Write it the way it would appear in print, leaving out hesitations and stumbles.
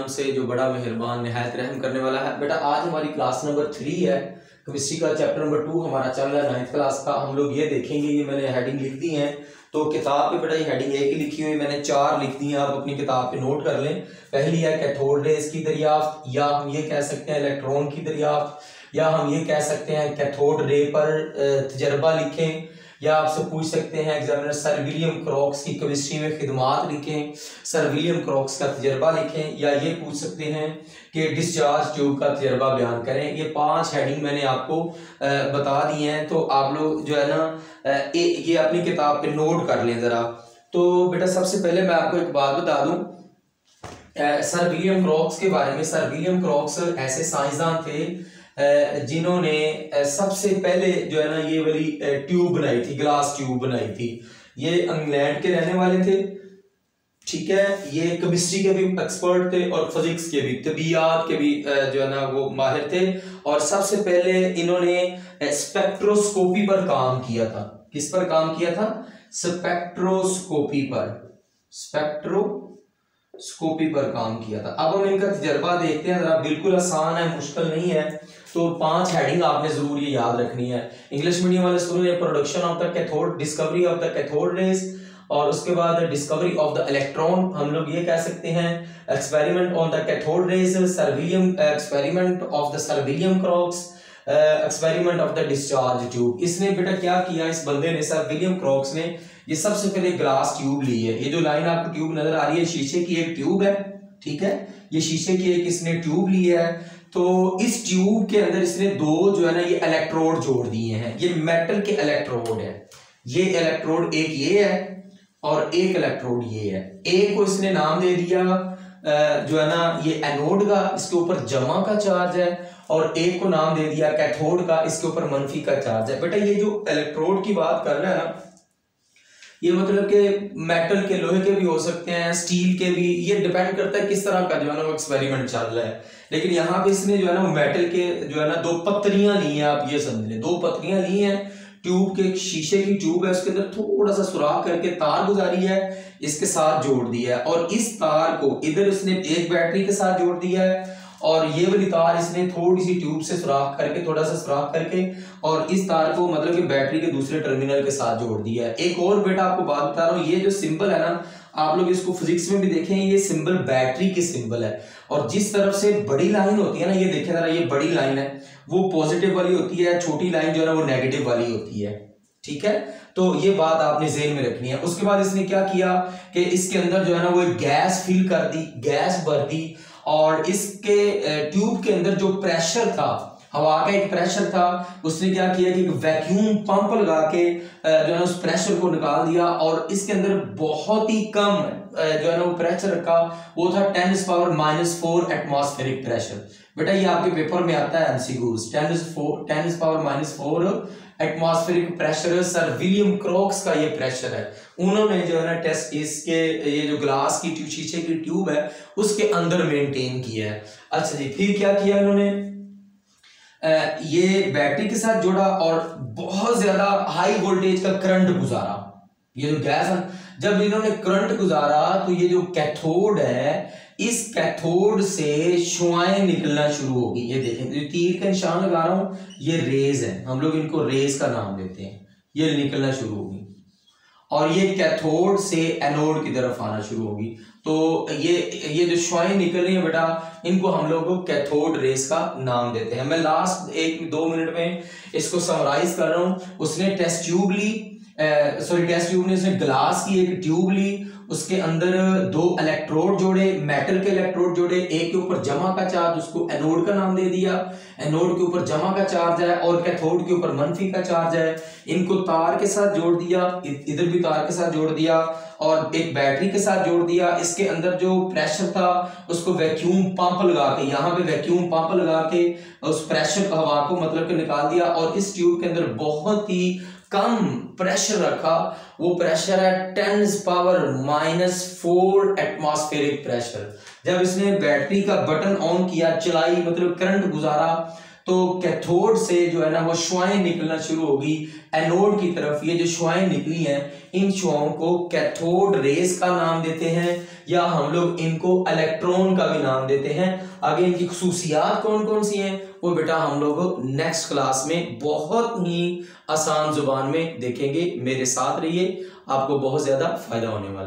नाम से जो बड़ा मेहरबान निहायत रहम करने वाला है। बेटा आज हमारी क्लास नंबर 3 है, केमिस्ट्री का चैप्टर नंबर 2 हमारा चल रहा है 9th क्लास का। हम लोग ये देखेंगे, ये मैंने हेडिंग लिख दी है तो किताब पे बेटा ये हेडिंग एक ही लिखी हुई, मैंने 4 लिख दी है, आप अपनी किताब पे नोट कर लें। पहली है कैथोड रेज की दरियाफ्त, या हम ये कह सकते हैं इलेक्ट्रॉन की दरियाफ्त, या हम ये कह सकते हैं कैथोड रे पर तजर्बा लिखें, या आपसे पूछ सकते हैं एग्जामिनर सर विलियम क्रॉक्स की केमिस्ट्री में खिदमात लिखें, सर विलियम क्रॉक्स का तजर्बा लिखें, या ये पूछ सकते हैं कि डिस्चार्ज ट्यूब का तजर्बा बयान करें। ये 5 हेडिंग मैंने आपको बता दी हैं, तो आप लोग जो है ना ये अपनी किताब पे नोट कर लें ज़रा। तो बेटा सबसे पहले मैं आपको एक बात बता दूं सर विलियम क्रॉक्स के बारे में। सर विलियम क्रॉक्स ऐसे साइंसदान थे जिन्होंने सबसे पहले जो है ना ये वाली ट्यूब बनाई थी, ग्लास ट्यूब बनाई थी। ये इंग्लैंड के रहने वाले थे, ठीक है। ये केमिस्ट्री के भी एक्सपर्ट थे और फिजिक्स के भी, तबियात के भी जो है ना वो माहिर थे। और सबसे पहले इन्होंने स्पेक्ट्रोस्कोपी पर काम किया था। किस पर काम किया था? स्पेक्ट्रोस्कोपी पर, स्पेक्ट्रोस्कोपी पर काम किया था। अब हम इनका तजर्बा देखते हैं जरा, बिल्कुल आसान है, मुश्किल नहीं है। तो 5 हेडिंग आपने जरूर ये याद रखनी है। इंग्लिश मीडियम वाले स्कूल में production of the cathode, discovery of the cathode rays, और उसके बाद डिस्कवरी ऑफ द इलेक्ट्रॉन, हम लोग ये कह सकते हैं experiment on the cathode rays, sir William experiment of the sir William Crocs, experiment of the discharge tube. इसने बेटा क्या किया, इस बंदे ने, सर विलियम क्रॉक्स ने, ये सबसे पहले ग्लास ट्यूब ली है। ये जो लाइन आपको ट्यूब नजर आ रही है, शीशे की एक ट्यूब है, ठीक है। ये शीशे की एक इसने ट्यूब ली है। तो इस ट्यूब के अंदर इसने 2 जो है ना ये इलेक्ट्रोड जोड़ दिए हैं। ये मेटल के इलेक्ट्रोड है। ये इलेक्ट्रोड एक ये है और एक इलेक्ट्रोड ये है। एक को इसने नाम दे दिया जो है ना ये एनोड का, इसके ऊपर जमा का चार्ज है, और एक को नाम दे दिया कैथोड का, इसके ऊपर मनफी का चार्ज है। बेटा ये जो इलेक्ट्रोड की बात कर रहा है ना, ये मतलब कि मेटल के, लोहे के भी हो सकते हैं, स्टील के भी, ये डिपेंड करता है किस तरह का जो है ना वो एक्सपेरिमेंट चल रहा है। लेकिन यहाँ पे इसने जो है ना वो मेटल के जो है ना 2 पत्रियां ली हैं, आप ये समझ लें 2 पत्रियां ली हैं ट्यूब के। शीशे की ट्यूब है, उसके अंदर थोड़ा सा सुराख करके तार गुजारी है, इसके साथ जोड़ दिया है, और इस तार को इधर इसने एक बैटरी के साथ जोड़ दिया है, और ये वाली तार इसने थोड़ी सी ट्यूब से सुराख करके, थोड़ा सा सुराख करके, और इस तार को मतलब कि बैटरी के दूसरे टर्मिनल के साथ जोड़ दिया है। एक और बेटा आपको बात बता रहा हूँ, ये जो सिंबल है ना, आप लोग इसको फिजिक्स में भी देखें, ये सिंबल बैटरी की सिंबल है। और जिस तरफ से बड़ी लाइन होती है ना, ये देखें जरा, ये बड़ी लाइन है वो पॉजिटिव वाली होती है, छोटी लाइन जो है ना वो नेगेटिव वाली होती है, ठीक है। तो ये बात आपने ज़हन में रखनी है। उसके बाद इसने क्या किया कि इसके अंदर जो है ना वो एक गैस फिल कर दी, गैस भर दी, और इसके ट्यूब के अंदर जो प्रेशर था, हवा का एक प्रेशर था, उसने क्या किया कि वैक्यूम पंप लगा के जो है उस प्रेशर को निकाल दिया, और इसके अंदर बहुत ही कम जो है ना वो प्रेशर रखा, वो था 10⁻⁻4 एटमॉस्फेरिक प्रेशर। बेटा ये आपके पेपर में आता है MCQs, 10⁻⁴ atmospheric pressure sir William Crocs का ये प्रेशर है। उन्होंने जो है ना टेस्ट इसके ये जो ग्लास की ट्यूब, शीशे की ट्यूब है, उसके अंदर मेंटेन किया है। अच्छा जी, फिर क्या किया इन्होंने, ये बैटरी के साथ जोड़ा और बहुत ज्यादा हाई वोल्टेज का करंट गुजारा। ये जो गैस है, जब इन्होंने करंट गुजारा तो ये जो कैथोड है, इस कैथोड से शुआएं निकलना शुरू होगी। ये देखें, जो तीर का निशान लगा रहा हूं, ये रेज है, हम लोग इनको रेज का नाम देते हैं। ये निकलना शुरू होगी और ये कैथोड से एनोड की तरफ आना शुरू होगी। तो ये जो शुआएं निकल रही है बेटा, इनको हम लोग कैथोड रेज का नाम देते हैं। मैं लास्ट 1-2 मिनट में इसको समराइज कर रहा हूं। उसने टेस्ट ट्यूब ली, टेस्ट ट्यूब ने उसने ग्लास की एक ट्यूब ली, उसके अंदर 2 इलेक्ट्रोड जोड़े, मेटल के इलेक्ट्रोड जोड़े, एक के ऊपर जमा का चार्ज, उसको एनोड का नाम दे दिया, एनोड के ऊपर जमा का चार्ज है और कैथोड के ऊपर मनफी का चार्ज है। इनको तार के साथ जोड़ दिया, इधर भी तार के साथ जोड़ दिया, और एक बैटरी के साथ जोड़ दिया। इसके अंदर जो प्रेशर था उसको वैक्यूम पंप लगा के, यहाँ पे वैक्यूम पंप लगा के उस प्रेशर हवा को मतलब कि निकाल दिया, और इस ट्यूब के अंदर बहुत ही कम प्रेशर रखा। वो प्रेशर है 10⁻⁻4 एटमॉस्फेरिक प्रेशर। जब इसने बैटरी का बटन ऑन किया, चलाई, मतलब करंट गुजारा, तो कैथोड से जो है ना वो शुआएं निकलना शुरू होगी एनोड की तरफ। ये जो शुआएं निकली हैं इन शुआओं को कैथोड रेस का नाम देते हैं, या हम लोग इनको इलेक्ट्रॉन का भी नाम देते हैं। आगे इनकी खुसूसियात कौन कौन सी हैं वो बेटा हम लोग नेक्स्ट क्लास में बहुत ही आसान जुबान में देखेंगे। मेरे साथ रहिए, आपको बहुत ज्यादा फायदा होने वाला है।